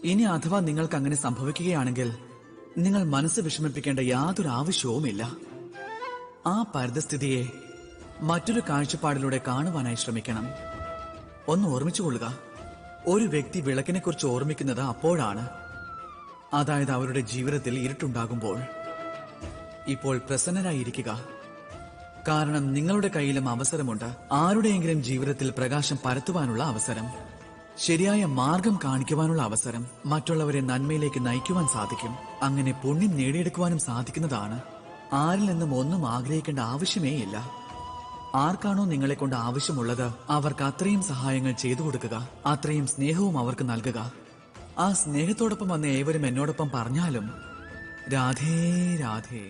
ഇനി അഥവാ നിങ്ങൾക്ക് അങ്ങനെ സംഭവിക്കുകയാണെങ്കിൽ നിങ്ങൾ മനസ്സ് വിഷമിപ്പിക്കേണ്ട യാതൊരു ആവശ്യവുമില്ല. ആ പരിതസ്ഥിതിയെ മറ്റൊരു കാഴ്ചപ്പാടിലൂടെ കാണുവാനായി ശ്രമിക്കണം. ഒന്ന് ഓർമ്മിച്ചുകൊള്ളുക, ഒരു വ്യക്തി വിളക്കിനെക്കുറിച്ച് ഓർമ്മിക്കുന്നത് അപ്പോഴാണ്, അതായത് അവരുടെ ജീവിതത്തിൽ ഇരുട്ടുണ്ടാകുമ്പോൾ. ഇപ്പോൾ പ്രസന്നരായിരിക്കുക, കാരണം നിങ്ങളുടെ കയ്യിലും അവസരമുണ്ട്. ആരുടെയെങ്കിലും ജീവിതത്തിൽ പ്രകാശം പരത്തുവാനുള്ള അവസരം, ശരിയായ മാർഗം കാണിക്കുവാനുള്ള അവസരം, മറ്റുള്ളവരെ നന്മയിലേക്ക് നയിക്കുവാൻ സാധിക്കും. അങ്ങനെ പുണ്യം നേടിയെടുക്കുവാനും സാധിക്കുന്നതാണ്. ആരിൽ നിന്നും ഒന്നും ആഗ്രഹിക്കേണ്ട ആവശ്യമേ ഇല്ല. ആർക്കാണോ നിങ്ങളെ കൊണ്ട് ആവശ്യമുള്ളത് അവർക്ക് അത്രയും സഹായങ്ങൾ ചെയ്തു കൊടുക്കുക, അത്രയും സ്നേഹവും അവർക്ക് നൽകുക. ആ സ്നേഹത്തോടൊപ്പം വന്ന ഏവരും എന്നോടൊപ്പം പറഞ്ഞാലും രാധേ രാധേ.